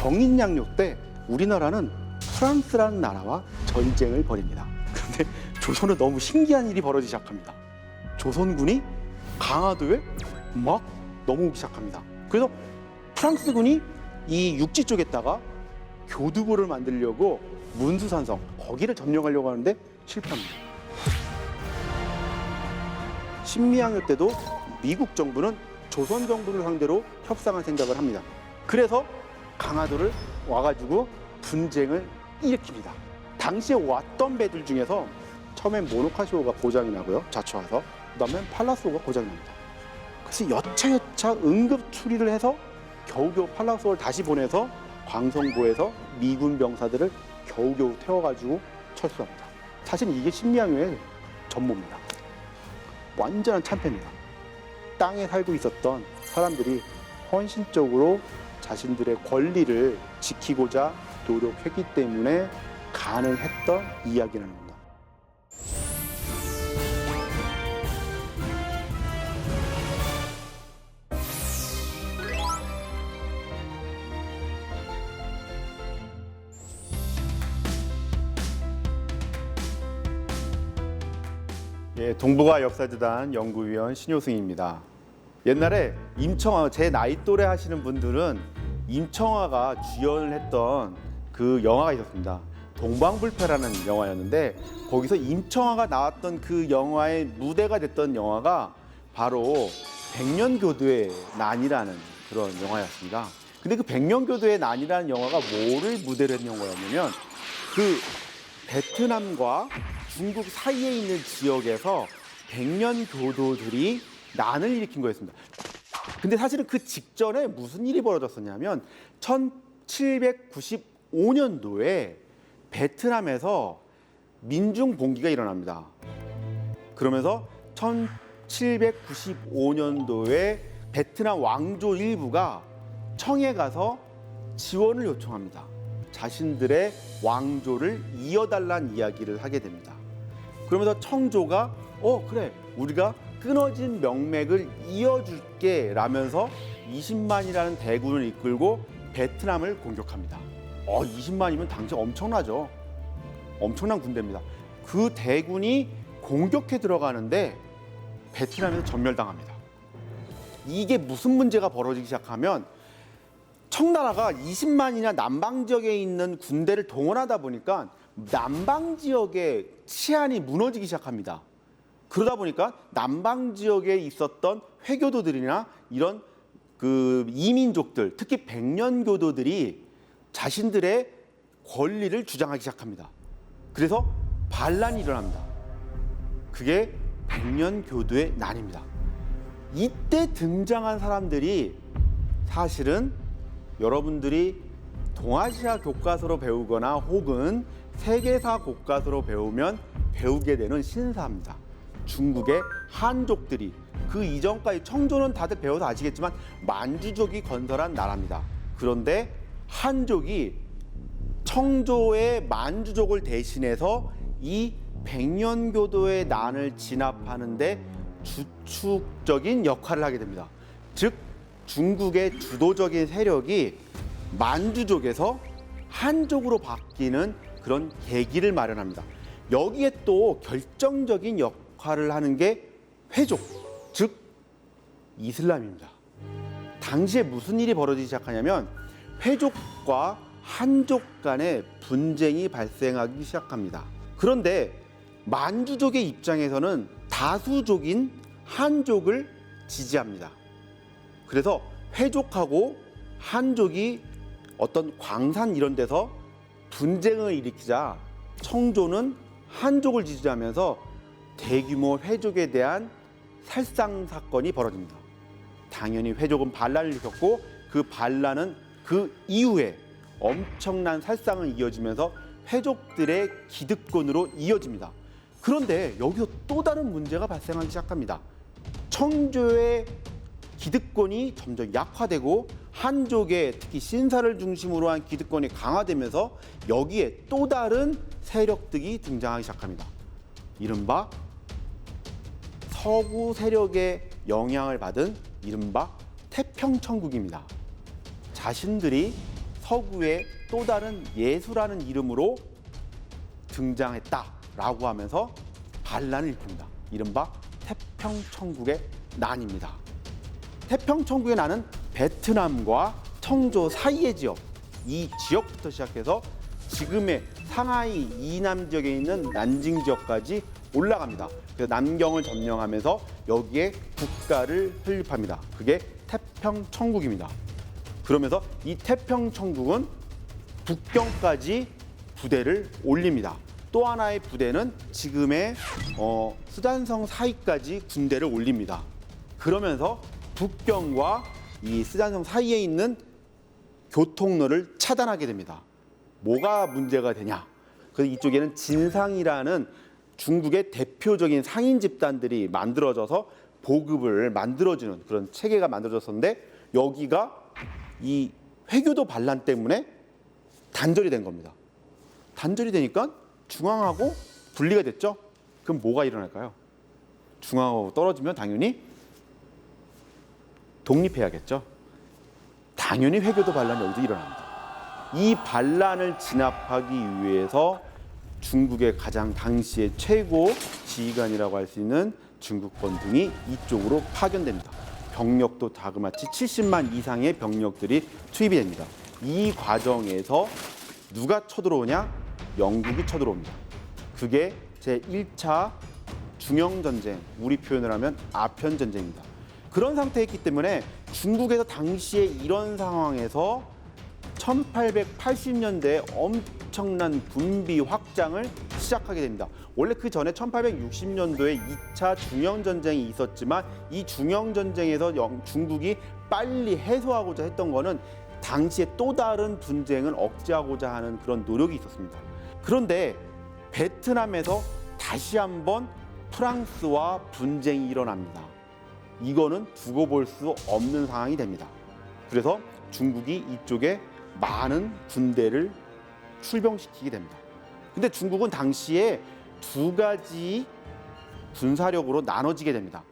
병인양요 때 우리나라는 프랑스라는 나라와 전쟁을 벌입니다. 그런데 조선은 너무 신기한 일이 벌어지기 시작합니다. 조선군이 강화도에 막 넘어오기 시작합니다. 그래서 프랑스군이 이 육지 쪽에다가 교두보를 만들려고 문수산성 거기를 점령하려고 하는데 실패합니다. 신미양요 때도 미국 정부는 조선 정부를 상대로 협상할 생각을 합니다. 그래서 강화도를 와가지고 분쟁을 일으킵니다. 당시에 왔던 배들 중에서 처음엔 모노카시오가 고장이 나고요. 자초와서. 그다음엔 팔라스오가 고장이 납니다. 그래서 여차여차 응급 추리를 해서 겨우겨우 팔라스오를 다시 보내서 광성보에서 미군 병사들을 겨우겨우 태워가지고 철수합니다. 사실 이게 신미양요의 전모입니다. 완전한 참패입니다. 땅에 살고 있었던 사람들이 헌신적으로 자신들의 권리를 지키고자 노력했기 때문에 가능했던 이야기라는 겁니다. 예, 동북아 역사재단 연구위원 신효승입니다. 옛날에 임청아, 제 나이 또래 하시는 분들은 임청아가 주연을 했던 그 영화가 있었습니다. 동방불패라는 영화였는데 거기서 임청아가 나왔던 그 영화의 무대가 됐던 영화가 바로 백년교도의 난이라는 그런 영화였습니다. 근데 그 백년교도의 난이라는 영화가 뭐를 무대로 했던 영화였냐면 그 베트남과 중국 사이에 있는 지역에서 백년교도들이 난을 일으킨 거였습니다. 근데 사실은 그 직전에 무슨 일이 벌어졌었냐면 1795년도에 베트남에서 민중봉기가 일어납니다. 그러면서 1795년도에 베트남 왕조 일부가 청에 가서 지원을 요청합니다. 자신들의 왕조를 이어달라는 이야기를 하게 됩니다. 그러면서 청조가 그래, 우리가 끊어진 명맥을 이어줄게 라면서 20만이라는 대군을 이끌고 베트남을 공격합니다. 20만이면 당시 엄청나죠. 엄청난 군대입니다. 그 대군이 공격해 들어가는데 베트남에서 전멸당합니다. 이게 무슨 문제가 벌어지기 시작하면 청나라가 20만이나 남방 지역에 있는 군대를 동원하다 보니까 남방 지역의 치안이 무너지기 시작합니다. 그러다 보니까 남방 지역에 있었던 회교도들이나 이런 그 이민족들, 특히 백년교도들이 자신들의 권리를 주장하기 시작합니다. 그래서 반란이 일어납니다. 그게 백년교도의 난입니다. 이때 등장한 사람들이 사실은 여러분들이 동아시아 교과서로 배우거나 혹은 세계사 교과서로 배우면 배우게 되는 신사입니다. 중국의 한족들이 그 이전까지 청조는 다들 배워서 아시겠지만 만주족이 건설한 나라입니다. 그런데 한족이 청조의 만주족을 대신해서 이 백년교도의 난을 진압하는데 주축적인 역할을 하게 됩니다. 즉 중국의 주도적인 세력이 만주족에서 한족으로 바뀌는 그런 계기를 마련합니다. 여기에 또 결정적인 역할을 하는 게 회족, 즉 이슬람입니다. 당시에 무슨 일이 벌어지기 시작하냐면 회족과 한족 간의 분쟁이 발생하기 시작합니다. 그런데 만주족의 입장에서는 다수족인 한족을 지지합니다. 그래서 회족하고 한족이 어떤 광산 이런 데서 분쟁을 일으키자 청조는 한족을 지지하면서 대규모 회족에 대한 살상 사건이 벌어집니다. 당연히 회족은 반란을 일으켰고 그 반란은 그 이후에 엄청난 살상을 이어지면서 회족들의 기득권으로 이어집니다. 그런데 여기서 또 다른 문제가 발생하기 시작합니다. 청조의 기득권이 점점 약화되고 한족의 특히 신사를 중심으로 한 기득권이 강화되면서 여기에 또 다른 세력들이 등장하기 시작합니다. 이른바 서구 세력의 영향을 받은 이른바 태평천국입니다. 자신들이 서구의 또 다른 예수라는 이름으로 등장했다라고 하면서 반란을 일으킵니다. 이른바 태평천국의 난입니다. 태평천국의 난은 베트남과 청조 사이의 지역, 이 지역부터 시작해서 지금의 상하이 이남 지역에 있는 난징 지역까지 올라갑니다. 그래서 남경을 점령하면서 여기에 국가를 설립합니다. 그게 태평천국입니다. 그러면서 이 태평천국은 북경까지 부대를 올립니다. 또 하나의 부대는 지금의 스잔성 사이까지 군대를 올립니다. 그러면서 북경과 이 스잔성 사이에 있는 교통로를 차단하게 됩니다. 뭐가 문제가 되냐? 그래서 이쪽에는 진상이라는 중국의 대표적인 상인 집단들이 만들어져서 보급을 만들어주는 그런 체계가 만들어졌었는데 여기가 이 회교도 반란 때문에 단절이 된 겁니다. 단절이 되니까 중앙하고 분리가 됐죠. 그럼 뭐가 일어날까요? 중앙하고 떨어지면 당연히 독립해야겠죠. 당연히 회교도 반란이 여기서 일어납니다. 이 반란을 진압하기 위해서 중국의 가장 당시의 최고 지휘관이라고 할 수 있는 중국권 등이 이쪽으로 파견됩니다. 병력도 자그마치 70만 이상의 병력들이 투입이 됩니다. 이 과정에서 누가 쳐들어오냐? 영국이 쳐들어옵니다. 그게 제1차 중영전쟁, 우리 표현을 하면 아편전쟁입니다. 그런 상태였기 때문에 중국에서 당시에 이런 상황에서 1880년대에 엄청난 군비 확장을 시작하게 됩니다. 원래 그 전에 1860년도에 2차 중영전쟁이 있었지만 이 중영전쟁에서 중국이 빨리 해소하고자 했던 거는 당시에 또 다른 분쟁을 억제하고자 하는 그런 노력이 있었습니다. 그런데 베트남에서 다시 한번 프랑스와 분쟁이 일어납니다. 이거는 두고 볼 수 없는 상황이 됩니다. 그래서 중국이 이쪽에 많은 군대를 출병시키게 됩니다. 근데 중국은 당시에 두 가지 군사력으로 나눠지게 됩니다.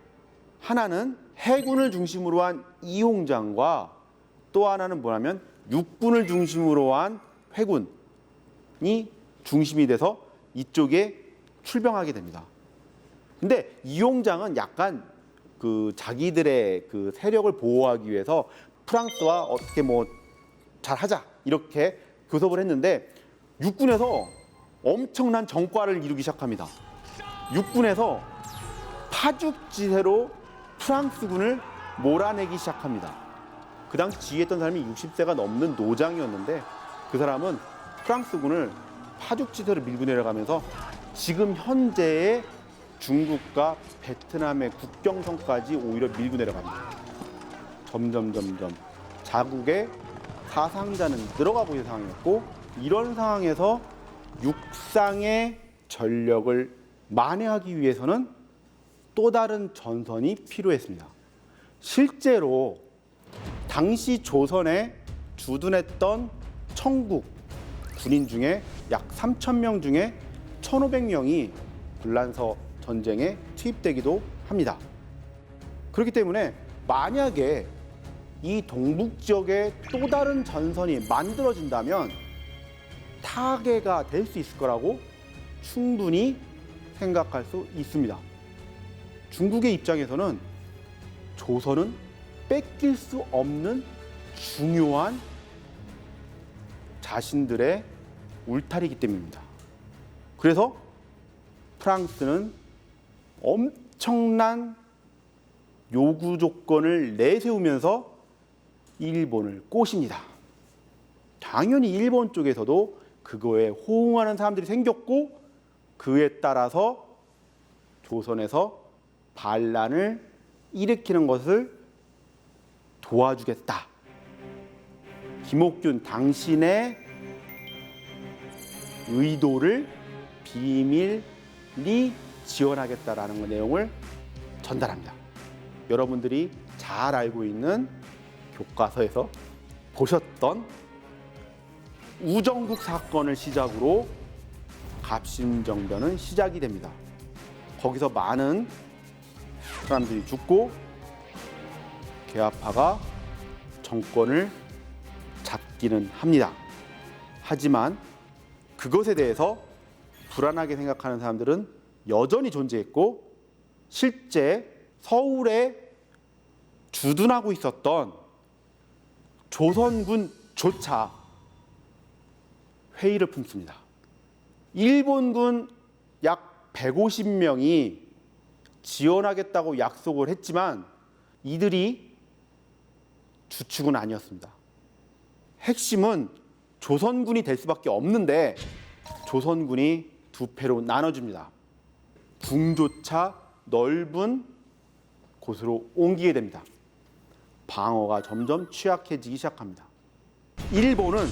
하나는 해군을 중심으로 한 이홍장과 또 하나는 뭐냐면 육군을 중심으로 한 회군이 중심이 돼서 이쪽에 출병하게 됩니다. 근데 이홍장은 약간 그 자기들의 그 세력을 보호하기 위해서 프랑스와 어떻게 뭐 잘하자 이렇게 교섭을 했는데 육군에서 엄청난 정과를 이루기 시작합니다. 육군에서 파죽지세로 프랑스군을 몰아내기 시작합니다. 그 당시 지휘했던 사람이 60세가 넘는 노장이었는데 그 사람은 프랑스군을 파죽지세로 밀고 내려가면서 지금 현재의 중국과 베트남의 국경선까지 오히려 밀고 내려갑니다. 점점 자국의 사상자는 늘어가고 있는 상황이었고 이런 상황에서 육상의 전력을 만회하기 위해서는 또 다른 전선이 필요했습니다. 실제로 당시 조선에 주둔했던 청국 군인 중에 약 3,000명 중에 1,500명이 불란서 전쟁에 투입되기도 합니다. 그렇기 때문에 만약에 이 동북 지역에 또 다른 전선이 만들어진다면 타개가 될 수 있을 거라고 충분히 생각할 수 있습니다. 중국의 입장에서는 조선은 뺏길 수 없는 중요한 자신들의 울타리이기 때문입니다. 그래서 프랑스는 엄청난 요구 조건을 내세우면서 일본을 꼬십니다. 당연히 일본 쪽에서도 그거에 호응하는 사람들이 생겼고 그에 따라서 조선에서 반란을 일으키는 것을 도와주겠다. 김옥균 당신의 의도를 비밀리 지원하겠다라는 내용을 전달합니다. 여러분들이 잘 알고 있는 교과서에서 보셨던 우정국 사건을 시작으로 갑신정변은 시작이 됩니다. 거기서 많은 사람들이 죽고 개화파가 정권을 잡고 있기는 합니다. 하지만 그것에 대해서 불안하게 생각하는 사람들은 여전히 존재했고, 실제 서울에 주둔하고 있었던 조선군조차 회의를 품습니다. 일본군 약 150명이 지원하겠다고 약속을 했지만 이들이 주축은 아니었습니다. 핵심은 조선군이 될 수밖에 없는데 조선군이 두 패로 나눠집니다. 궁조차 넓은 곳으로 옮기게 됩니다. 방어가 점점 취약해지기 시작합니다. 일본은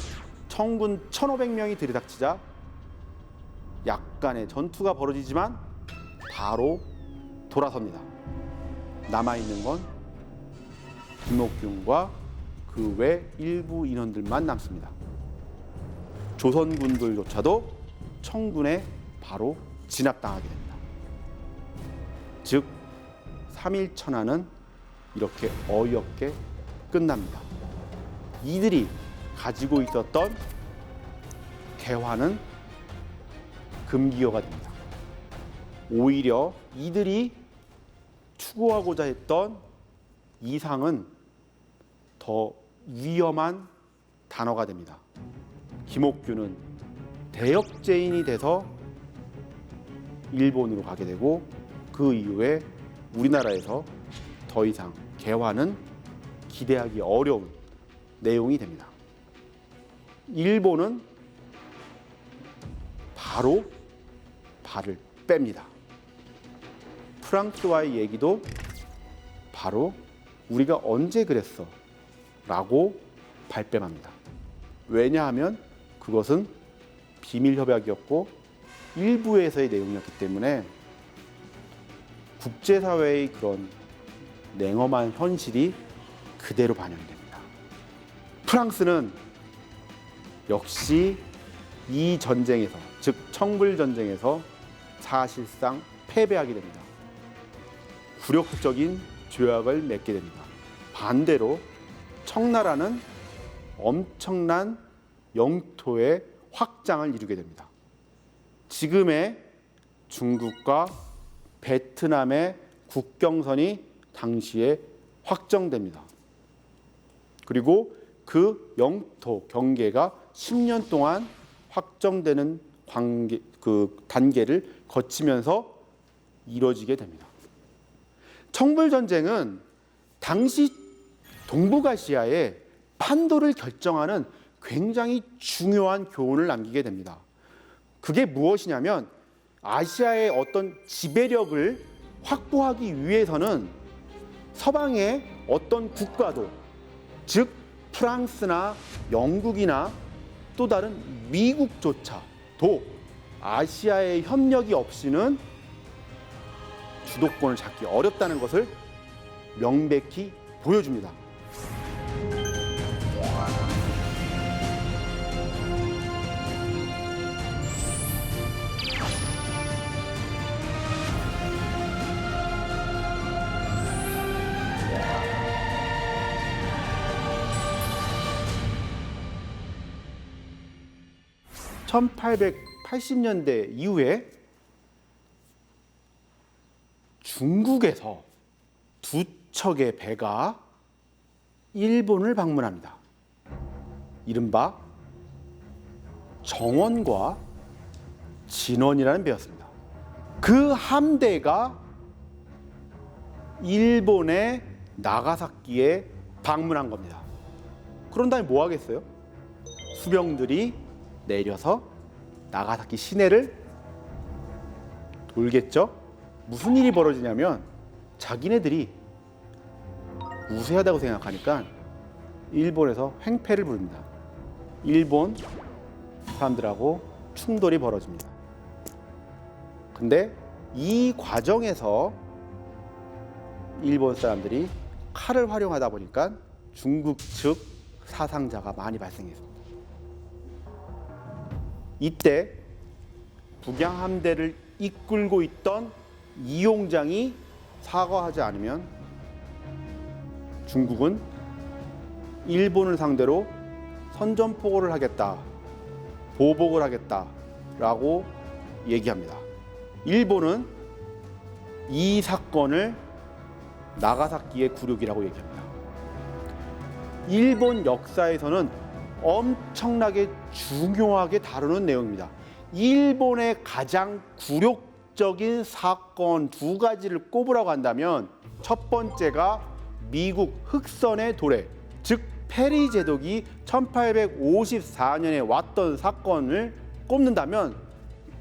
청군 1,500명이 들이닥치자 약간의 전투가 벌어지지만 바로 돌아섭니다. 남아있는 건 김옥균과 그 외 일부 인원들만 남습니다. 조선군들조차도 청군에 바로 진압당하게 됩니다. 즉 3.1 천안은 이렇게 어이없게 끝납니다. 이들이 가지고 있었던 개화는 금기어가 됩니다. 오히려 이들이 추구하고자 했던 이상은 더 위험한 단어가 됩니다. 김옥균은 대역죄인이 돼서 일본으로 가게 되고, 그 이후에 우리나라에서 더 이상 개화는 기대하기 어려운 내용이 됩니다. 일본은 바로 발을 뺍니다. 프랑스와의 얘기도 바로 우리가 언제 그랬어? 라고 발뺌합니다. 왜냐하면 그것은 비밀협약이었고 일부에서의 내용이었기 때문에 국제사회의 그런 냉엄한 현실이 그대로 반영됩니다. 프랑스는 역시 이 전쟁에서, 즉 청불전쟁에서 사실상 패배하게 됩니다. 굴욕적인 조약을 맺게 됩니다. 반대로 청나라는 엄청난 영토의 확장을 이루게 됩니다. 지금의 중국과 베트남의 국경선이 당시에 확정됩니다. 그리고 그 영토 경계가 10년 동안 확정되는 단계를 거치면서 이루어지게 됩니다. 청불전쟁은 당시 동북아시아의 판도를 결정하는 굉장히 중요한 교훈을 남기게 됩니다. 그게 무엇이냐면, 아시아의 어떤 지배력을 확보하기 위해서는 서방의 어떤 국가도, 즉 프랑스나 영국이나 또 다른 미국조차도 아시아의 협력이 없이는 주도권을 잡기 어렵다는 것을 명백히 보여줍니다. (1880년대) 이후에 중국에서 두 척의 배가 일본을 방문합니다. 이른바 정원과 진원이라는 배였습니다. 그 함대가 일본의 나가사키에 방문한 겁니다. 그런 다음에 뭐 하겠어요? 수병들이 내려서 나가사키 시내를 돌겠죠? 무슨 일이 벌어지냐면, 자기네들이 우세하다고 생각하니까 일본에서 횡패를 부릅니다. 일본 사람들하고 충돌이 벌어집니다. 근데 이 과정에서 일본 사람들이 칼을 활용하다 보니까 중국 측 사상자가 많이 발생했습니다. 이때 북양 함대를 이끌고 있던 이용장이 사과하지 않으면 중국은 일본을 상대로 선전포고를 하겠다, 보복을 하겠다라고 얘기합니다. 일본은 이 사건을 나가사키의 굴욕이라고 얘기합니다. 일본 역사에서는 엄청나게 중요하게 다루는 내용입니다. 일본의 가장 굴욕적인 사건 두 가지를 꼽으라고 한다면 첫 번째가 미국 흑선의 도래, 즉 페리 제독이 1854년에 왔던 사건을 꼽는다면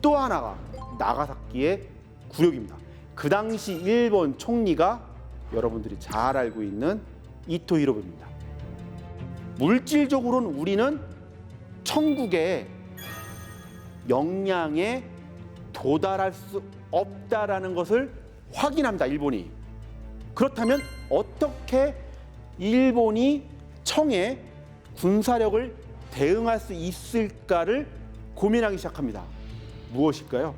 또 하나가 나가사키의 굴욕입니다. 그 당시 일본 총리가 여러분들이 잘 알고 있는 이토 히로부미입니다. 물질적으로는 우리는 천국의 역량에 도달할 수 없다라는 것을 확인합니다. 일본이. 그렇다면 어떻게 일본이 청의 군사력을 대응할 수 있을까를 고민하기 시작합니다. 무엇일까요?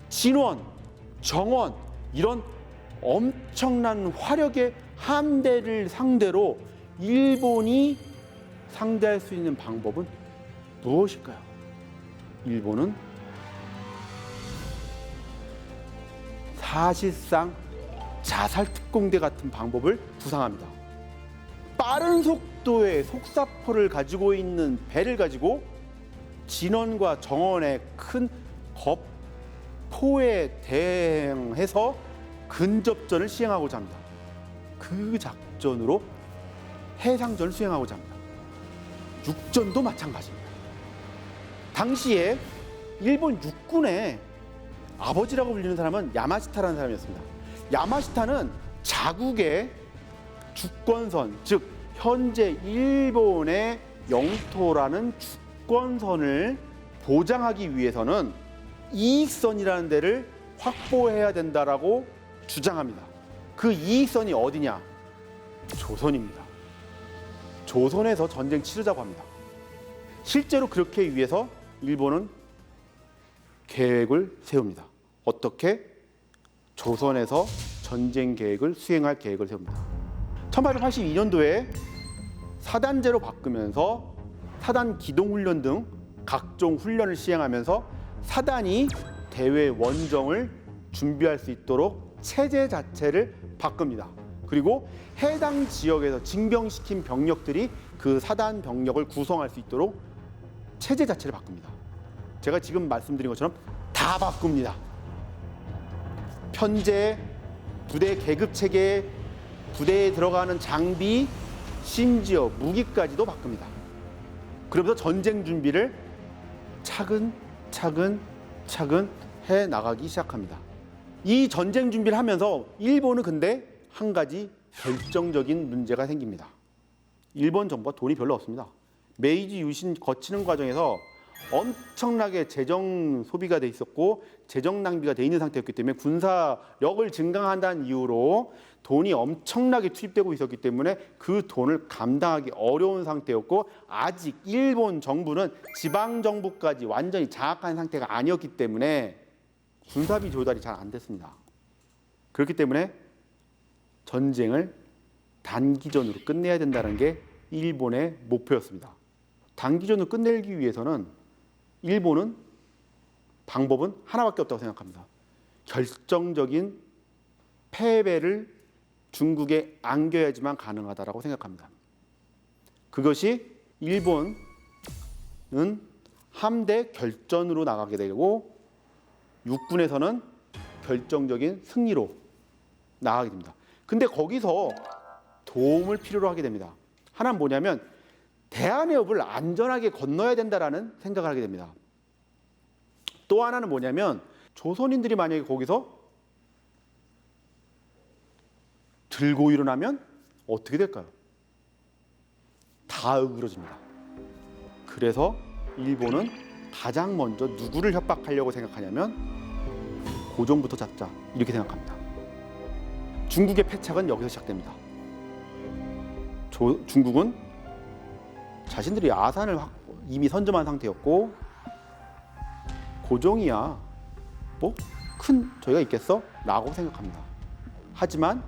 진원, 정원 이런 엄청난 화력의 함대를 상대로 일본이 상대할 수 있는 방법은 무엇일까요? 일본은 사실상 자살특공대 같은 방법을 구상합니다. 빠른 속도의 속사포를 가지고 있는 배를 가지고 진원과 정원의 큰 거포에 대응해서 근접전을 시행하고자 합니다. 그 작전으로 해상전을 수행하고자 합니다. 육전도 마찬가지입니다. 당시에 일본 육군의 아버지라고 불리는 사람은 야마시타라는 사람이었습니다. 야마시타는 자국의 주권선, 즉 현재 일본의 영토라는 주권선을 보장하기 위해서는 이익선이라는 데를 확보해야 된다라고 주장합니다. 그 이익선이 어디냐? 조선입니다. 조선에서 전쟁 치르자고 합니다. 실제로 그렇게 위해서 일본은 계획을 세웁니다. 어떻게? 조선에서 전쟁 계획을 수행할 계획을 세웁니다. 1882년도에 사단제로 바꾸면서 사단 기동훈련 등 각종 훈련을 시행하면서 사단이 대외 원정을 준비할 수 있도록 체제 자체를 바꿉니다. 그리고 해당 지역에서 징병시킨 병력들이 그 사단 병력을 구성할 수 있도록 체제 자체를 바꿉니다. 제가 지금 말씀드린 것처럼 다 바꿉니다. 편제, 부대 계급 체계, 부대에 들어가는 장비, 심지어 무기까지도 바꿉니다. 그러면서 전쟁 준비를 차근차근 해 나가기 시작합니다. 이 전쟁 준비를 하면서 일본은 근데 한 가지 결정적인 문제가 생깁니다. 일본 정부가 돈이 별로 없습니다. 메이지 유신 거치는 과정에서 엄청나게 재정 소비가 돼 있었고 재정 낭비가 돼 있는 상태였기 때문에 군사력을 증강한다는 이유로 돈이 엄청나게 투입되고 있었기 때문에 그 돈을 감당하기 어려운 상태였고 아직 일본 정부는 지방 정부까지 완전히 장악한 상태가 아니었기 때문에 군사비 조달이 잘 안 됐습니다. 그렇기 때문에 전쟁을 단기전으로 끝내야 된다는 게 일본의 목표였습니다. 단기전으로 끝내기 위해서는 일본은 방법은 하나밖에 없다고 생각합니다. 결정적인 패배를 중국에 안겨야지만 가능하다고 생각합니다. 그것이 일본은 함대 결전으로 나가게 되고 육군에서는 결정적인 승리로 나가게 됩니다. 근데 거기서 도움을 필요로 하게 됩니다. 하나는 뭐냐면 대한해협을 안전하게 건너야 된다라는 생각을 하게 됩니다. 또 하나는 뭐냐면 조선인들이 만약에 거기서 들고 일어나면 어떻게 될까요? 다 으그러집니다. 그래서 일본은 가장 먼저 누구를 협박하려고 생각하냐면 고종부터 잡자 이렇게 생각합니다. 중국의 패착은 여기서 시작됩니다. 중국은 자신들이 아산을 이미 선점한 상태였고 고종이야 뭐 큰 저희가 있겠어? 라고 생각합니다. 하지만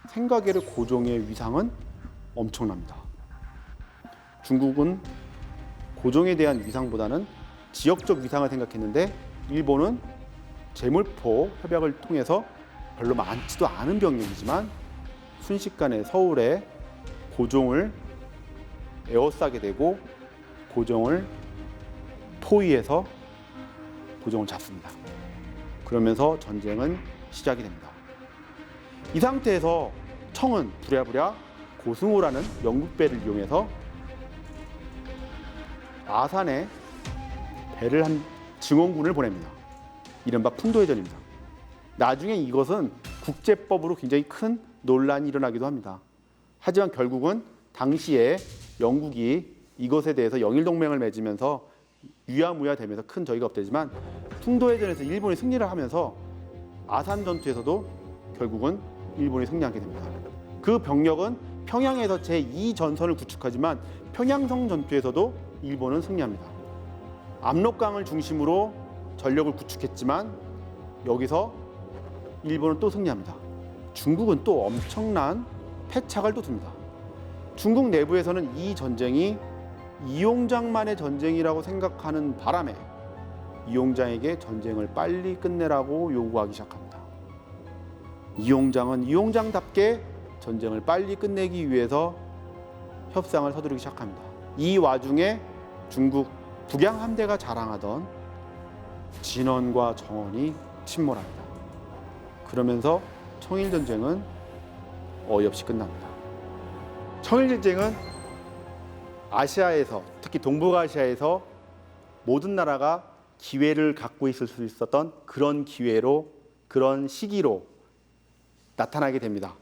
생각외로 고종의 위상은 엄청납니다. 중국은 고종에 대한 위상보다는 지역적 위상을 생각했는데 일본은 제물포 협약을 통해서 별로 많지도 않은 병력이지만 순식간에 서울에 고종을 에워싸게 되고 고종을 포위해서 고종을 잡습니다. 그러면서 전쟁은 시작이 됩니다. 이 상태에서 청은 부랴부랴 고승호라는 영국 배를 이용해서 아산에 배를 한 증원군을 보냅니다. 이른바 풍도해전입니다. 나중에 이것은 국제법으로 굉장히 큰 논란이 일어나기도 합니다. 하지만 결국은 당시에 영국이 이것에 대해서 영일동맹을 맺으면서 유야무야 되면서 큰 저희가 없대지만 풍도해전에서 일본이 승리를 하면서 아산 전투에서도 결국은 일본이 승리하게 됩니다. 그 병력은 평양에서 제2전선을 구축하지만 평양성 전투에서도 일본은 승리합니다. 압록강을 중심으로 전력을 구축했지만 여기서 일본은 또 승리합니다. 중국은 또 엄청난 패착을 또 줍니다. 중국 내부에서는 이 전쟁이 이용장만의 전쟁이라고 생각하는 바람에 이용장에게 전쟁을 빨리 끝내라고 요구하기 시작합니다. 이용장은 이용장답게 전쟁을 빨리 끝내기 위해서 협상을 서두르기 시작합니다. 이 와중에 중국 북양 함대가 자랑하던 진원과 정원이 침몰합니다. 그러면서 청일전쟁은 어이없이 끝납니다. 청일전쟁은 아시아에서, 특히 동북아시아에서 모든 나라가 기회를 갖고 있을 수 있었던 그런 기회로, 그런 시기로 나타나게 됩니다.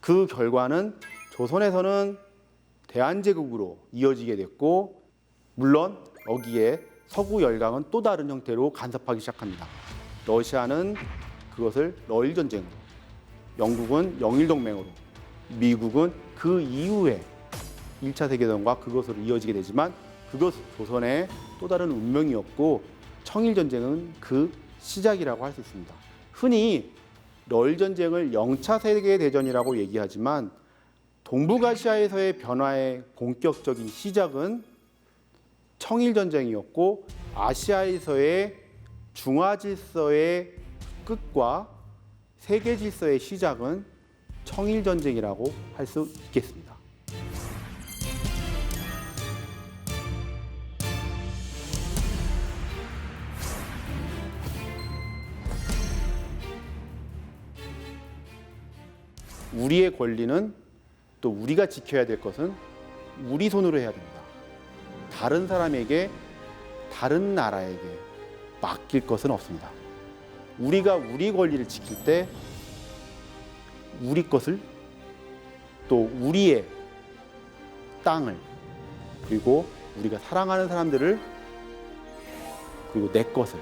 그 결과는 조선에서는 대한제국으로 이어지게 됐고, 물론 여기에 서구 열강은 또 다른 형태로 간섭하기 시작합니다. 러시아는 그것을 러일전쟁으로, 영국은 영일동맹으로, 미국은 그 이후에 1차 세계대전과 그것으로 이어지게 되지만 그것 조선의 또 다른 운명이었고 청일전쟁은 그 시작이라고 할 수 있습니다. 흔히 러일전쟁을 영차 세계대전이라고 얘기하지만 동북아시아에서의 변화의 본격적인 시작은 청일전쟁이었고 아시아에서의 중화질서의 끝과 세계질서의 시작은 청일전쟁이라고 할 수 있겠습니다. 우리의 권리는 또 우리가 지켜야 될 것은 우리 손으로 해야 됩니다. 다른 사람에게, 다른 나라에게 맡길 것은 없습니다. 우리가 우리 권리를 지킬 때 우리 것을, 또 우리의 땅을, 그리고 우리가 사랑하는 사람들을, 그리고 내 것을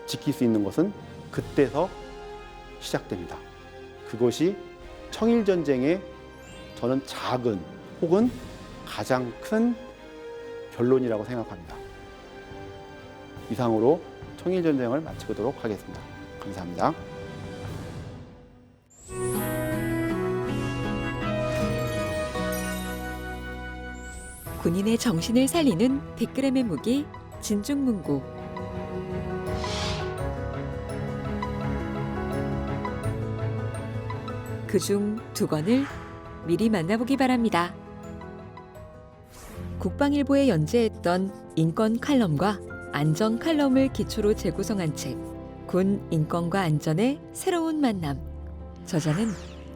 지킬 수 있는 것은 그때서 시작됩니다. 그것이 청일전쟁의 저는 작은 혹은 가장 큰 결론이라고 생각합니다. 이상으로 청일전쟁을 마치도록 하겠습니다. 감사합니다. 군인의 정신을 살리는 100g의 무기 진중문고. 그중 2권을 미리 만나보기 바랍니다. 국방일보에 연재했던 인권 칼럼과 안전 칼럼을 기초로 재구성한 책 군 인권과 안전의 새로운 만남. 저자는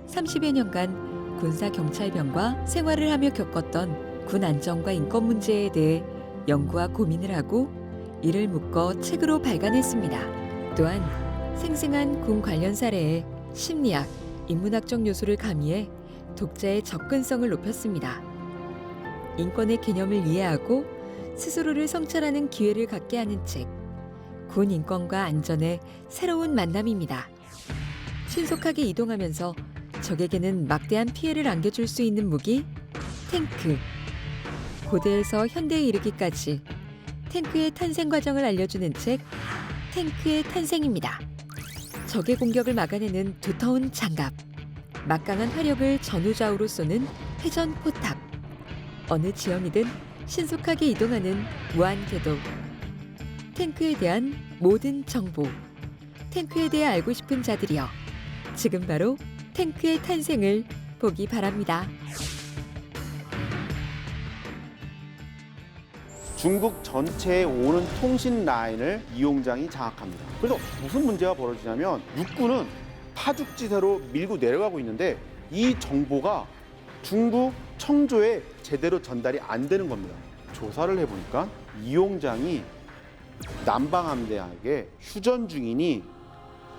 30여 년간 군사경찰병과 생활을 하며 겪었던 군 안전과 인권 문제에 대해 연구와 고민을 하고 이를 묶어 책으로 발간했습니다. 또한 생생한 군 관련 사례에 심리학, 인문학적 요소를 가미해 독자의 접근성을 높였습니다. 인권의 개념을 이해하고 스스로를 성찰하는 기회를 갖게 하는 책, 군 인권과 안전의 새로운 만남입니다. 신속하게 이동하면서 적에게는 막대한 피해를 안겨줄 수 있는 무기, 탱크. 고대에서 현대에 이르기까지 탱크의 탄생 과정을 알려주는 책, 탱크의 탄생입니다. 적의 공격을 막아내는 두터운 장갑, 막강한 화력을 전후좌우로 쏘는 회전 포탑, 어느 지형이든 신속하게 이동하는 무한궤도. 탱크에 대한 모든 정보. 탱크에 대해 알고 싶은 자들이여. 지금 바로 탱크의 탄생을 보기 바랍니다. 중국 전체에 오는 통신 라인을 이용장이 장악합니다. 그래서 무슨 문제가 벌어지냐면 육군은 파죽지세로 밀고 내려가고 있는데 이 정보가 중국 청조에 제대로 전달이 안 되는 겁니다. 조사를 해보니까 이용장이 남방함대에게 휴전 중이니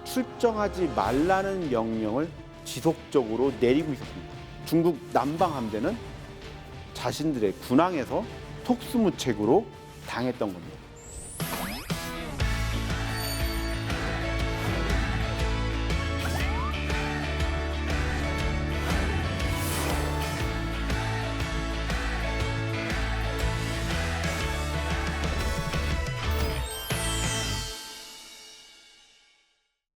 출정하지 말라는 명령을 지속적으로 내리고 있었습니다. 중국 남방함대는 자신들의 군항에서 속수무책으로 당했던 겁니다.